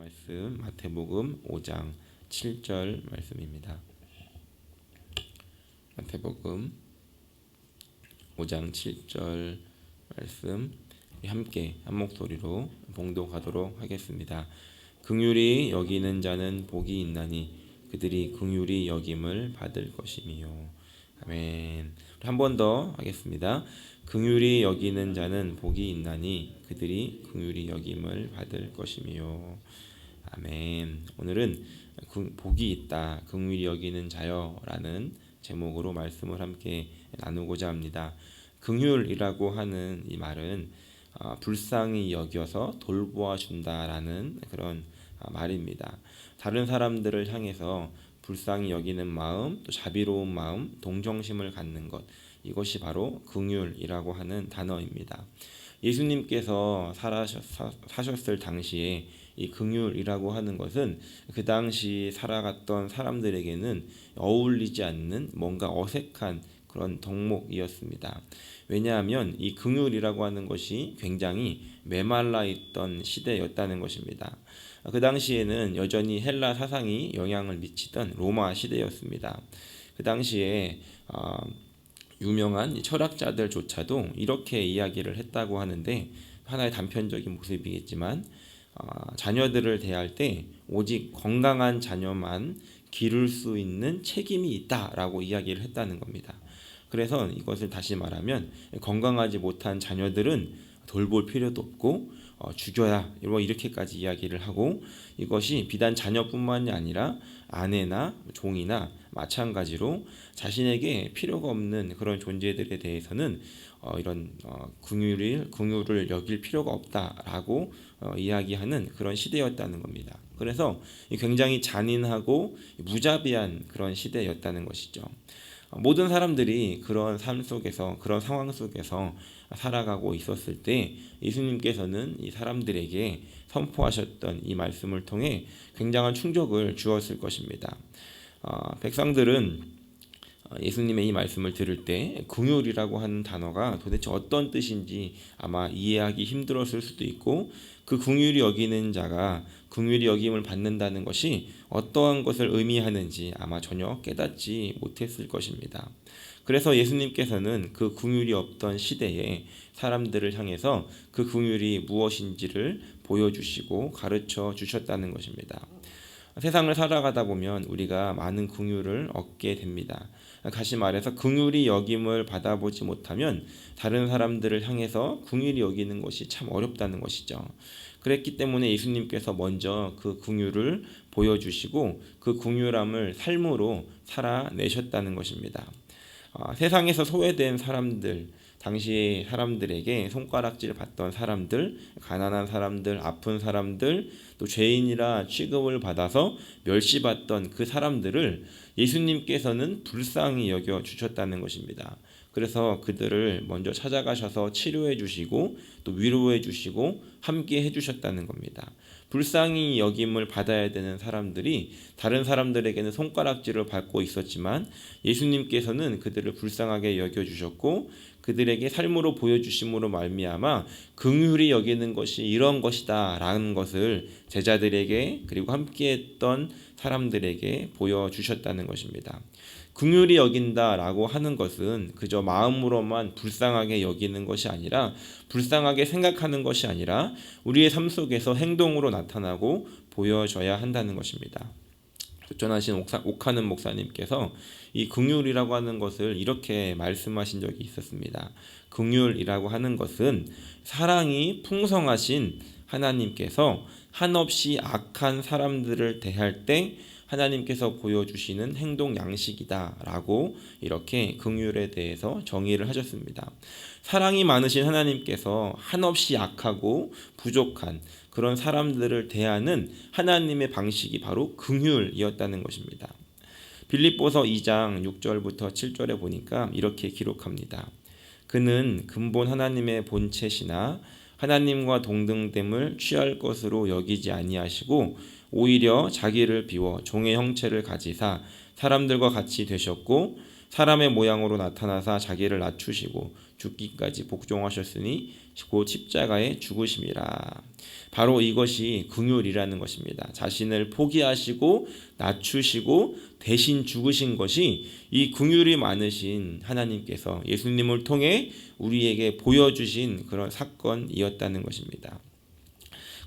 말씀 마태복음 5장 7절 말씀입니다. 마태복음 5장 7절 말씀 함께 한 목소리로 봉독하도록 하겠습니다. 긍휼히 여기는 자는 복이 있나니 그들이 긍휼히 여김을 받을 것이미요. 아멘. 한 번 더 하겠습니다. 긍휼히 여기는 자는 복이 있나니 그들이 긍휼히 여김을 받을 것이미요. 아멘. 오늘은 복이 있다, 긍휼히 여기는 자여라는 제목으로 말씀을 함께 나누고자 합니다. 긍휼이라고 하는 이 말은 불쌍히 여겨서 돌보아 준다라는 그런 말입니다. 다른 사람들을 향해서 불쌍히 여기는 마음, 또 자비로운 마음, 동정심을 갖는 것, 이것이 바로 긍휼이라고 하는 단어입니다. 예수님께서 사셨을 당시에 이 긍휼이라고 하는 것은 그 당시 살아갔던 사람들에게는 어울리지 않는 뭔가 어색한 그런 덕목이었습니다. 왜냐하면 이 긍휼이라고 하는 것이 굉장히 메말라 있던 시대였다는 것입니다. 그 당시에는 여전히 헬라 사상이 영향을 미치던 로마 시대였습니다. 그 당시에 유명한 철학자들조차도 이렇게 이야기를 했다고 하는데, 하나의 단편적인 모습이겠지만 자녀들을 대할 때 오직 건강한 자녀만 기를 수 있는 책임이 있다라고 이야기를 했다는 겁니다. 그래서 이것을 다시 말하면 건강하지 못한 자녀들은 돌볼 필요도 없고 죽여야 이렇게까지 이야기를 하고, 이것이 비단 자녀뿐만이 아니라 아내나 종이나 마찬가지로 자신에게 필요가 없는 그런 존재들에 대해서는 이런 긍휼을 여길 필요가 없다라고 이야기하는 그런 시대였다는 겁니다. 그래서 굉장히 잔인하고 무자비한 그런 시대였다는 것이죠. 모든 사람들이 그런 삶 속에서, 그런 상황 속에서 살아가고 있었을 때 예수님께서는 이 사람들에게 선포하셨던 이 말씀을 통해 굉장한 충격을 주었을 것입니다. 백성들은 예수님의 이 말씀을 들을 때 긍휼이라고 하는 단어가 도대체 어떤 뜻인지 아마 이해하기 힘들었을 수도 있고, 그 긍휼히 여기는 자가 긍휼히 여김을 받는다는 것이 어떠한 것을 의미하는지 아마 전혀 깨닫지 못했을 것입니다. 그래서 예수님께서는 그 긍휼이 없던 시대에 사람들을 향해서 그 긍휼이 무엇인지를 보여주시고 가르쳐 주셨다는 것입니다. 세상을 살아가다 보면 우리가 많은 긍휼을 얻게 됩니다. 다시 말해서 긍휼히 여김을 받아보지 못하면 다른 사람들을 향해서 긍휼히 여기는 것이 참 어렵다는 것이죠. 그랬기 때문에 예수님께서 먼저 그 긍휼을 보여주시고 그 긍휼함을 삶으로 살아내셨다는 것입니다. 세상에서 소외된 사람들, 당시 사람들에게 손가락질 받던 사람들, 가난한 사람들, 아픈 사람들, 또 죄인이라 취급을 받아서 멸시받던 그 사람들을 예수님께서는 불쌍히 여겨 주셨다는 것입니다. 그래서 그들을 먼저 찾아가셔서 치료해 주시고 또 위로해 주시고 함께 해 주셨다는 겁니다. 불쌍히 여김을 받아야 되는 사람들이 다른 사람들에게는 손가락질을 받고 있었지만 예수님께서는 그들을 불쌍하게 여겨주셨고, 그들에게 삶으로 보여주심으로 말미암아 긍휼히 여기는 것이 이런 것이다 라는 것을 제자들에게 그리고 함께했던 사람들에게 보여주셨다는 것입니다. 긍휼히 여긴다라고 하는 것은 그저 마음으로만 불쌍하게 여기는 것이 아니라, 불쌍하게 생각하는 것이 아니라 우리의 삶 속에서 행동으로 나타나고 보여져야 한다는 것입니다. 전하신 옥하는 목사님께서 이 긍휼이라고 하는 것을 이렇게 말씀하신 적이 있었습니다. 긍휼이라고 하는 것은 사랑이 풍성하신 하나님께서 한없이 악한 사람들을 대할 때 하나님께서 보여주시는 행동 양식이다라고 이렇게 긍휼에 대해서 정의를 하셨습니다. 사랑이 많으신 하나님께서 한없이 악하고 부족한 그런 사람들을 대하는 하나님의 방식이 바로 긍휼이었다는 것입니다. 빌립보서 2장 6절부터 7절에 보니까 이렇게 기록합니다. 그는 근본 하나님의 본체시나 하나님과 동등됨을 취할 것으로 여기지 아니하시고 오히려 자기를 비워 종의 형체를 가지사 사람들과 같이 되셨고 사람의 모양으로 나타나사 자기를 낮추시고 죽기까지 복종하셨으니 곧 십자가에 죽으심이라. 바로 이것이 긍휼이라는 것입니다. 자신을 포기하시고 낮추시고 대신 죽으신 것이 이 긍휼이 많으신 하나님께서 예수님을 통해 우리에게 보여주신 그런 사건이었다는 것입니다.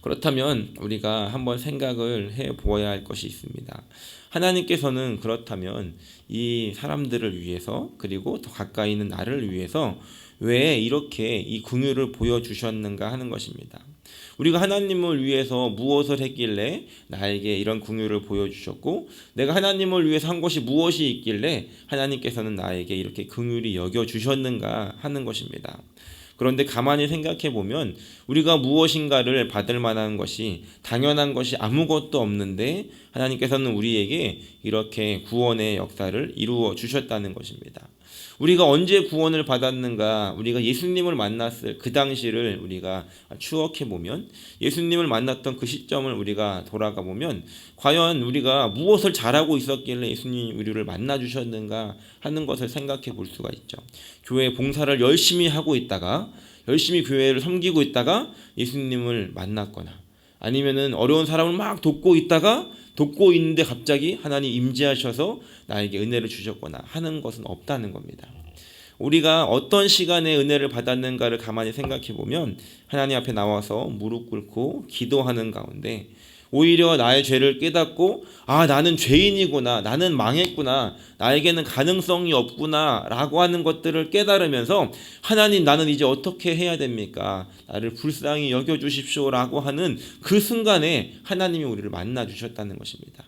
그렇다면 우리가 한번 생각을 해 보아야 할 것이 있습니다. 하나님께서는 그렇다면 이 사람들을 위해서 그리고 더 가까이 있는 나를 위해서 왜 이렇게 이 긍휼을 보여주셨는가 하는 것입니다. 우리가 하나님을 위해서 무엇을 했길래 나에게 이런 긍휼을 보여주셨고 내가 하나님을 위해서 한 것이 무엇이 있길래 하나님께서는 나에게 이렇게 긍휼히 여겨주셨는가 하는 것입니다. 그런데 가만히 생각해 보면 우리가 무엇인가를 받을 만한 것이 당연한 것이 아무것도 없는데 하나님께서는 우리에게 이렇게 구원의 역사를 이루어 주셨다는 것입니다. 우리가 언제 구원을 받았는가, 우리가 예수님을 만났을 그 당시를 우리가 추억해 보면 예수님을 만났던 그 시점을 우리가 돌아가 보면 과연 우리가 무엇을 잘하고 있었길래 예수님이 우리를 만나 주셨는가 하는 것을 생각해 볼 수가 있죠. 교회 봉사를 열심히 하고 있다가 열심히 교회를 섬기고 있다가 예수님을 만났거나 아니면은 어려운 사람을 막 돕고 있다가 돕고 있는데 갑자기 하나님 임재하셔서 나에게 은혜를 주셨거나 하는 것은 없다는 겁니다. 우리가 어떤 시간에 은혜를 받았는가를 가만히 생각해 보면 하나님 앞에 나와서 무릎 꿇고 기도하는 가운데 오히려 나의 죄를 깨닫고 나는 죄인이구나, 나는 망했구나, 나에게는 가능성이 없구나 라고 하는 것들을 깨달으면서 하나님 나는 이제 어떻게 해야 됩니까? 나를 불쌍히 여겨주십시오 라고 하는 그 순간에 하나님이 우리를 만나 주셨다는 것입니다.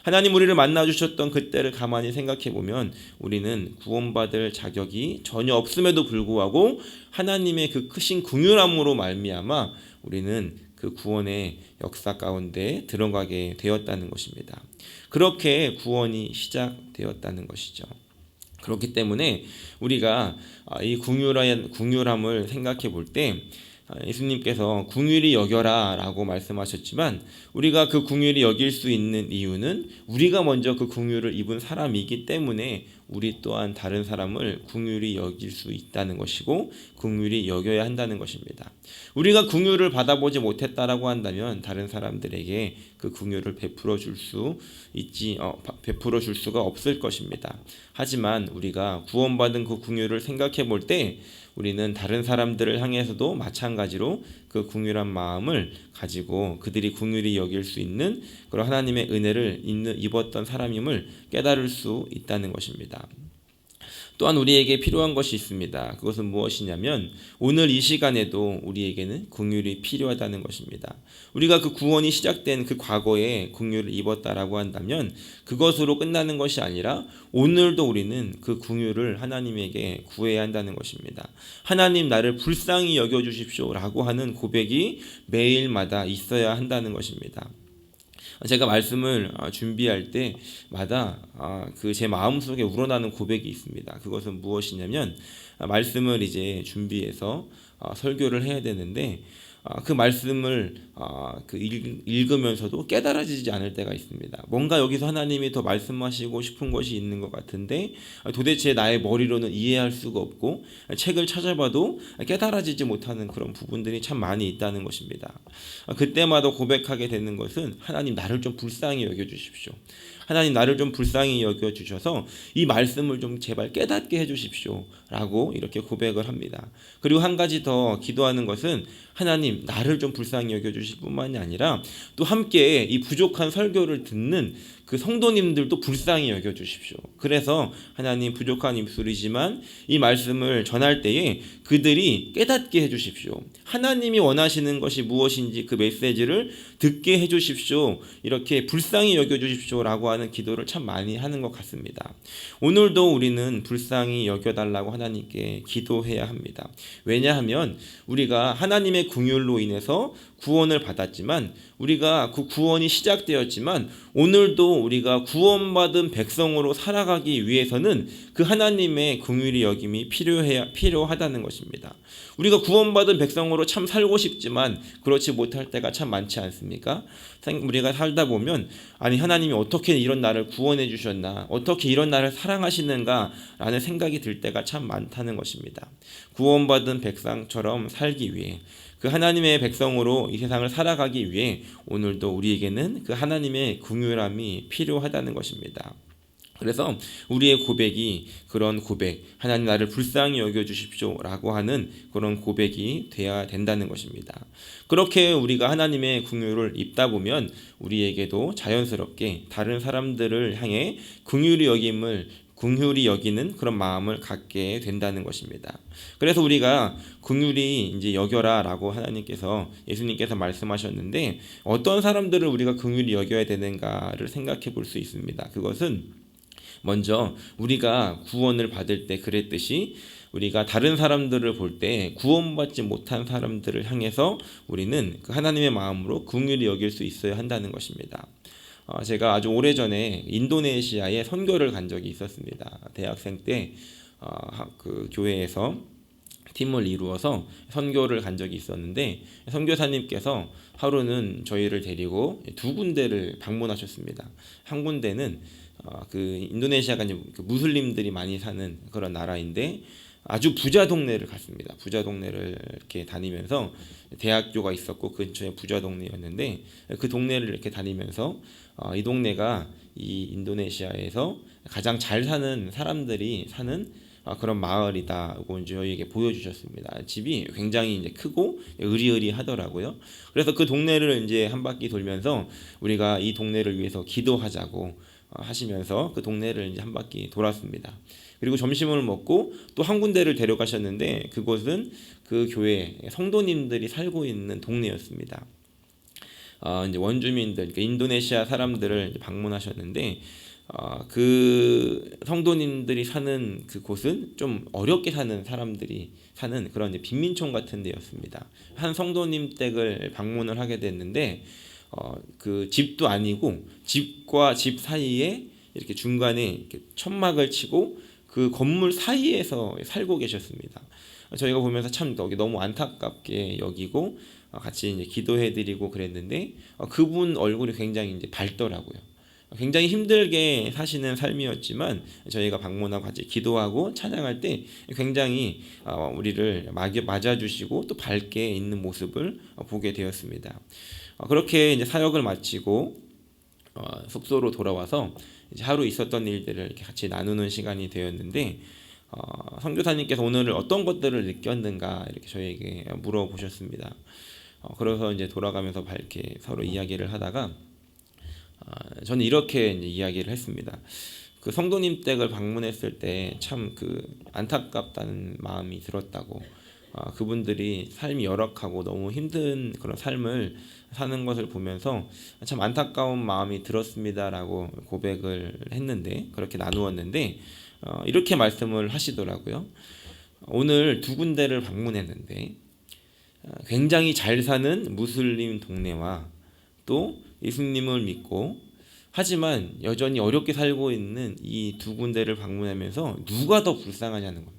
하나님 우리를 만나 주셨던 그때를 가만히 생각해 보면 우리는 구원받을 자격이 전혀 없음에도 불구하고 하나님의 그 크신 긍휼함으로 말미암아 우리는 그 구원의 역사 가운데 들어가게 되었다는 것입니다. 그렇게 구원이 시작되었다는 것이죠. 그렇기 때문에 우리가 이 긍휼함을 생각해 볼 때 예수님께서 긍휼히 여겨라 라고 말씀하셨지만 우리가 그 긍휼히 여길 수 있는 이유는 우리가 먼저 그 긍휼을 입은 사람이기 때문에 우리 또한 다른 사람을 긍휼히 여길 수 있다는 것이고 긍휼히 여겨야 한다는 것입니다. 우리가 긍휼을 받아보지 못했다라고 한다면 다른 사람들에게 그 긍휼을 베풀어 줄 수가 없을 것입니다. 하지만 우리가 구원받은 그 긍휼을 생각해 볼 때 우리는 다른 사람들을 향해서도 마찬가지로 그 긍휼한 마음을 가지고 그들이 긍휼히 여길 수 있는 그런 하나님의 은혜를 입었던 사람임을 깨달을 수 있다는 것입니다. 또한 우리에게 필요한 것이 있습니다. 그것은 무엇이냐면 오늘 이 시간에도 우리에게는 긍휼이 필요하다는 것입니다. 우리가 그 구원이 시작된 그 과거에 긍휼을 입었다라고 한다면 그것으로 끝나는 것이 아니라 오늘도 우리는 그 긍휼을 하나님에게 구해야 한다는 것입니다. 하나님 나를 불쌍히 여겨주십시오 라고 하는 고백이 매일마다 있어야 한다는 것입니다. 제가 말씀을 준비할 때마다 그 제 마음속에 우러나는 고백이 있습니다. 그것은 무엇이냐면 말씀을 이제 준비해서 설교를 해야 되는데 그 말씀을 읽으면서도 깨달아지지 않을 때가 있습니다. 뭔가 여기서 하나님이 더 말씀하시고 싶은 것이 있는 것 같은데 도대체 나의 머리로는 이해할 수가 없고 책을 찾아봐도 깨달아지지 못하는 그런 부분들이 참 많이 있다는 것입니다. 그때마다 고백하게 되는 것은 하나님 나를 좀 불쌍히 여겨주십시오. 하나님 나를 좀 불쌍히 여겨주셔서 이 말씀을 좀 제발 깨닫게 해주십시오 라고 이렇게 고백을 합니다. 그리고 한 가지 더 기도하는 것은 하나님 나를 좀 불쌍히 여겨주실 뿐만이 아니라 또 함께 이 부족한 설교를 듣는 그 성도님들도 불쌍히 여겨주십시오. 그래서 하나님 부족한 입술이지만 이 말씀을 전할 때에 그들이 깨닫게 해주십시오. 하나님이 원하시는 것이 무엇인지 그 메시지를 듣게 해주십시오. 이렇게 불쌍히 여겨주십시오 라고 하는 기도를 참 많이 하는 것 같습니다. 오늘도 우리는 불쌍히 여겨달라고 하나님께 기도해야 합니다. 왜냐하면 우리가 하나님의 긍휼로 인해서 구원을 받았지만 우리가 그 구원이 시작되었지만 오늘도 우리가 구원받은 백성으로 살아가기 위해서는 그 하나님의 긍휼히 여김이 필요하다는 것입니다. 우리가 구원받은 백성으로 참 살고 싶지만 그렇지 못할 때가 참 많지 않습니까? 우리가 살다 보면 아니 하나님이 어떻게 이런 나를 구원해 주셨나, 어떻게 이런 나를 사랑하시는가 라는 생각이 들 때가 참 많다는 것입니다. 구원받은 백성처럼 살기 위해, 그 하나님의 백성으로 이 세상을 살아가기 위해 오늘도 우리에게는 그 하나님의 긍휼함이 필요하다는 것입니다. 그래서 우리의 고백이 그런 고백, 하나님 나를 불쌍히 여겨주십시오 라고 하는 그런 고백이 돼야 된다는 것입니다. 그렇게 우리가 하나님의 긍휼을 입다 보면 우리에게도 자연스럽게 다른 사람들을 향해 긍휼히 여기는 그런 마음을 갖게 된다는 것입니다. 그래서 우리가 긍휼히 이제 여겨라라고 예수님께서 말씀하셨는데 어떤 사람들을 우리가 긍휼히 여겨야 되는가를 생각해 볼 수 있습니다. 그것은 먼저 우리가 구원을 받을 때 그랬듯이 우리가 다른 사람들을 볼 때 구원받지 못한 사람들을 향해서 우리는 그 하나님의 마음으로 긍휼히 여길 수 있어야 한다는 것입니다. 제가 아주 오래전에 인도네시아에 선교를 간 적이 있었습니다. 대학생 때 그 교회에서 팀을 이루어서 선교를 간 적이 있었는데 선교사님께서 하루는 저희를 데리고 두 군데를 방문하셨습니다. 한 군데는 그 인도네시아가 그 무슬림들이 많이 사는 그런 나라인데 아주 부자 동네를 갔습니다. 부자 동네를 이렇게 다니면서 대학교가 있었고 그 근처에 부자 동네였는데 그 동네를 이렇게 다니면서 이 동네가 이 인도네시아에서 가장 잘 사는 사람들이 사는 그런 마을이다고 저희에게 보여주셨습니다. 집이 굉장히 이제 크고 으리으리하더라고요. 그래서 그 동네를 이제 한 바퀴 돌면서 우리가 이 동네를 위해서 기도하자고 하시면서 그 동네를 이제 한 바퀴 돌았습니다. 그리고 점심을 먹고 또 한 군데를 데려가셨는데 그곳은 그 교회 성도님들이 살고 있는 동네였습니다. 이제 원주민들, 그러니까 인도네시아 사람들을 이제 방문하셨는데 그 성도님들이 사는 그 곳은 좀 어렵게 사는 사람들이 사는 그런 이제 빈민촌 같은 데였습니다. 한 성도님 댁을 방문을 하게 됐는데 그 집도 아니고 집과 집 사이에 이렇게 중간에 이렇게 천막을 치고 그 건물 사이에서 살고 계셨습니다. 저희가 보면서 참 너무 안타깝게 여기고 같이 이제 기도해드리고 그랬는데 그분 얼굴이 굉장히 이제 밝더라고요. 굉장히 힘들게 사시는 삶이었지만 저희가 방문하고 같이 기도하고 찬양할 때 굉장히 우리를 맞아주시고 또 밝게 있는 모습을 보게 되었습니다. 그렇게 이제 사역을 마치고 숙소로 돌아와서 이제 하루 있었던 일들을 이렇게 같이 나누는 시간이 되었는데 선교사님께서 오늘 어떤 것들을 느꼈는가 이렇게 저희에게 물어보셨습니다. 그래서 이제 돌아가면서 밝게 서로 이야기를 하다가 저는 이렇게 이제 이야기를 했습니다. 그 성도님 댁을 방문했을 때 참 그 안타깝다는 마음이 들었다고. 그분들이 삶이 열악하고 너무 힘든 그런 삶을 사는 것을 보면서 참 안타까운 마음이 들었습니다라고 고백을 했는데 그렇게 나누었는데 이렇게 말씀을 하시더라고요. 오늘 두 군데를 방문했는데 굉장히 잘 사는 무슬림 동네와 또 예수님을 믿고 하지만 여전히 어렵게 살고 있는 이 두 군데를 방문하면서 누가 더 불쌍하냐는 겁니다.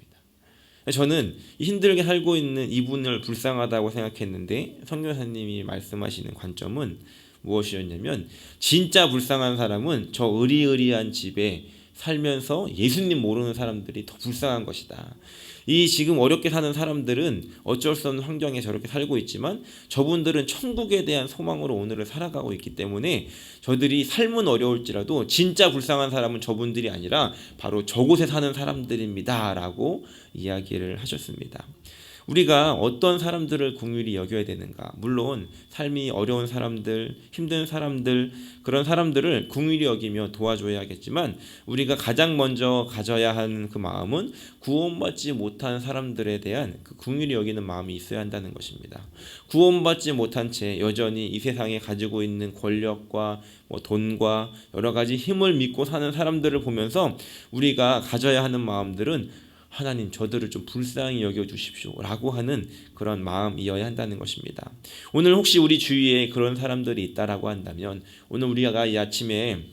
저는 힘들게 살고 있는 이분을 불쌍하다고 생각했는데 선교사님이 말씀하시는 관점은 무엇이었냐면 진짜 불쌍한 사람은 저 으리으리한 집에 살면서 예수님 모르는 사람들이 더 불쌍한 것이다. 이 지금 어렵게 사는 사람들은 어쩔 수 없는 환경에 저렇게 살고 있지만 저분들은 천국에 대한 소망으로 오늘을 살아가고 있기 때문에 저들이 삶은 어려울지라도 진짜 불쌍한 사람은 저분들이 아니라 바로 저곳에 사는 사람들입니다 라고 이야기를 하셨습니다. 우리가 어떤 사람들을 긍휼히 여겨야 되는가? 물론 삶이 어려운 사람들, 힘든 사람들, 그런 사람들을 긍휼히 여기며 도와줘야겠지만 우리가 가장 먼저 가져야 하는 그 마음은 구원받지 못한 사람들에 대한 그 긍휼히 여기는 마음이 있어야 한다는 것입니다. 구원받지 못한 채 여전히 이 세상에 가지고 있는 권력과 돈과 여러 가지 힘을 믿고 사는 사람들을 보면서 우리가 가져야 하는 마음들은 하나님 저들을 좀 불쌍히 여겨주십시오라고 하는 그런 마음이어야 한다는 것입니다. 오늘 혹시 우리 주위에 그런 사람들이 있다라고 한다면 오늘 우리가 이 아침에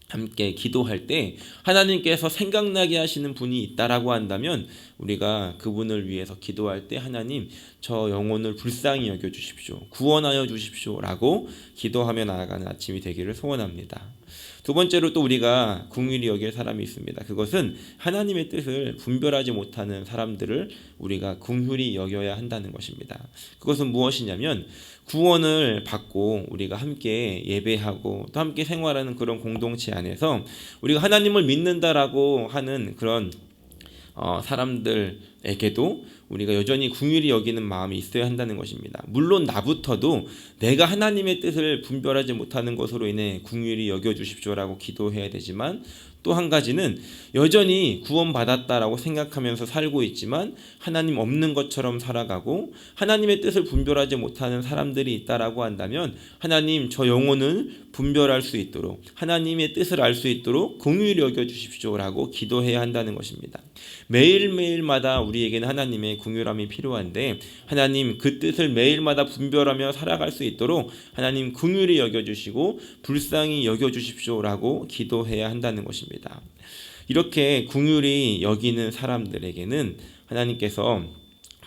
함께 기도할 때 하나님께서 생각나게 하시는 분이 있다라고 한다면 우리가 그분을 위해서 기도할 때 하나님 저 영혼을 불쌍히 여겨주십시오, 구원하여 주십시오라고 기도하며 나아가는 아침이 되기를 소원합니다. 두 번째로 또 우리가 긍휼히 여길 사람이 있습니다. 그것은 하나님의 뜻을 분별하지 못하는 사람들을 우리가 긍휼히 여겨야 한다는 것입니다. 그것은 무엇이냐면 구원을 받고 우리가 함께 예배하고 또 함께 생활하는 그런 공동체 안에서 우리가 하나님을 믿는다라고 하는 그런 사람들에게도 우리가 여전히 긍휼히 여기는 마음이 있어야 한다는 것입니다. 물론 나부터도 내가 하나님의 뜻을 분별하지 못하는 것으로 인해 긍휼히 여겨주십시오라고 기도해야 되지만 또 한 가지는 여전히 구원받았다라고 생각하면서 살고 있지만 하나님 없는 것처럼 살아가고 하나님의 뜻을 분별하지 못하는 사람들이 있다라고 한다면 하나님 저 영혼을 분별할 수 있도록 하나님의 뜻을 알 수 있도록 긍휼히 여겨주십시오라고 기도해야 한다는 것입니다. 매일매일마다 우리에게는 하나님의 긍휼함이 필요한데 하나님 그 뜻을 매일마다 분별하며 살아갈 수 있도록 하나님 긍휼히 여겨주시고 불쌍히 여겨주십시오라고 기도해야 한다는 것입니다. 이렇게 긍휼히 여기는 사람들에게는 하나님께서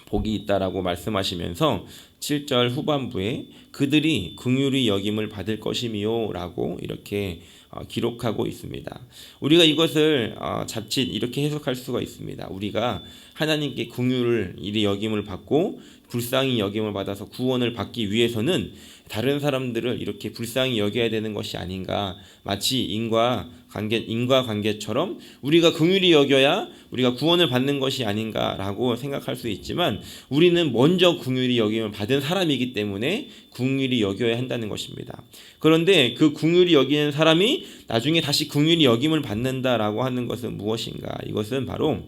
복이 있다라고 말씀하시면서 7절 후반부에 그들이 긍휼히 여김을 받을 것이미요라고 이렇게 기록하고 있습니다. 우리가 이것을 자칫 이렇게 해석할 수가 있습니다. 우리가 하나님께 긍휼을 이리 여김을 받고 불쌍히 여김을 받아서 구원을 받기 위해서는 다른 사람들을 이렇게 불쌍히 여겨야 되는 것이 아닌가, 마치 인과관계처럼 우리가 긍휼히 여겨야 우리가 구원을 받는 것이 아닌가라고 생각할 수 있지만 우리는 먼저 긍휼히 여김을 받은 사람이기 때문에 긍휼히 여겨야 한다는 것입니다. 그런데 그 긍휼히 여기는 사람이 나중에 다시 긍휼히 여김을 받는다라고 하는 것은 무엇인가? 이것은 바로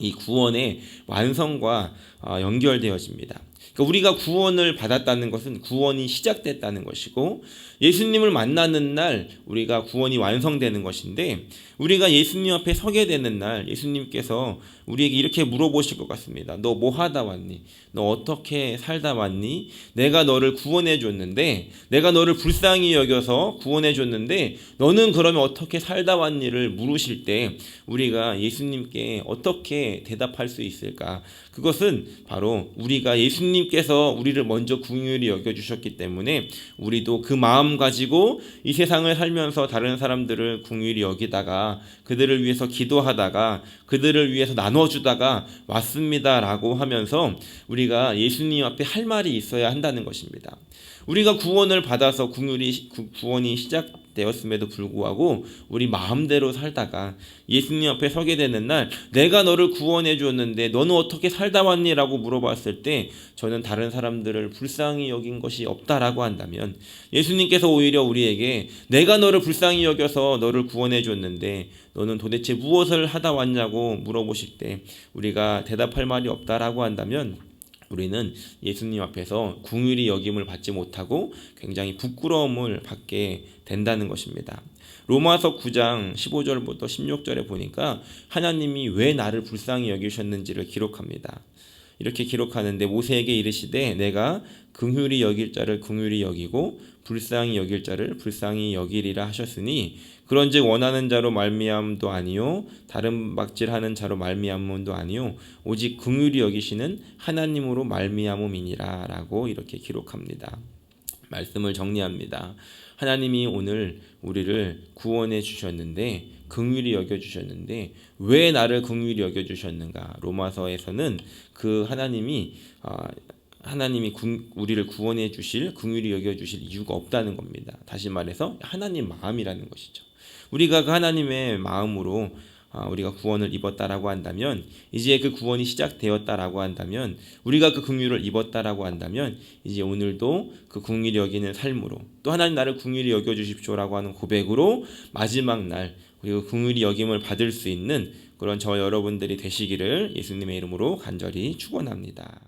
이 구원의 완성과 연결되어집니다. 그러니까 우리가 구원을 받았다는 것은 구원이 시작됐다는 것이고 예수님을 만나는 날 우리가 구원이 완성되는 것인데 우리가 예수님 앞에 서게 되는 날 예수님께서 우리에게 이렇게 물어보실 것 같습니다. 너 뭐 하다 왔니? 너 어떻게 살다 왔니? 내가 너를 구원해 줬는데 내가 너를 불쌍히 여겨서 구원해 줬는데 너는 그러면 어떻게 살다 왔니를 물으실 때 우리가 예수님께 어떻게 대답할 수 있을까? 그것은 바로 우리가 예수님께서 우리를 먼저 긍휼히 여겨주셨기 때문에 우리도 그 마음 가지고 이 세상을 살면서 다른 사람들을 긍휼히 여기다가 그들을 위해서 기도하다가 그들을 위해서 나눠주다가 왔습니다라고 하면서 우리가 예수님 앞에 할 말이 있어야 한다는 것입니다. 우리가 구원을 받아서 구원이 시작되었음에도 불구하고 우리 마음대로 살다가 예수님 앞에 서게 되는 날 내가 너를 구원해 주었는데 너는 어떻게 살다 왔니? 라고 물어봤을 때 저는 다른 사람들을 불쌍히 여긴 것이 없다라고 한다면 예수님께서 오히려 우리에게 내가 너를 불쌍히 여겨서 너를 구원해 줬는데 너는 도대체 무엇을 하다 왔냐고 물어보실 때 우리가 대답할 말이 없다라고 한다면 우리는 예수님 앞에서 긍휼히 여김을 받지 못하고 굉장히 부끄러움을 받게 된다는 것입니다. 로마서 9장 15절부터 16절에 보니까 하나님이 왜 나를 불쌍히 여기셨는지를 기록합니다. 이렇게 기록하는데 모세에게 이르시되 내가 긍휼히 여길 자를 긍휼히 여기고 불쌍히 여길 자를 불쌍히 여기리라 하셨으니 그런즉 원하는 자로 말미암음도 아니요 다른 박질하는 자로 말미암음도 아니요 오직 긍휼히 여기시는 하나님으로 말미암음이니라 라고 이렇게 기록합니다. 말씀을 정리합니다. 하나님이 오늘 우리를 구원해 주셨는데 긍휼히 여겨주셨는데 왜 나를 긍휼히 여겨주셨는가? 로마서에서는 그 하나님이 우리를 구원해 주실 긍휼히 여겨주실 이유가 없다는 겁니다. 다시 말해서 하나님 마음이라는 것이죠. 우리가 그 하나님의 마음으로 우리가 구원을 입었다라고 한다면 이제 그 구원이 시작되었다라고 한다면 우리가 그 긍휼을 입었다라고 한다면 이제 오늘도 그 긍휼히 여기는 삶으로 또 하나님 나를 긍휼히 여겨주십시오라고 하는 고백으로 마지막 날 그리고 긍휼히 여김을 받을 수 있는 그런 저 여러분들이 되시기를 예수님의 이름으로 간절히 축원합니다.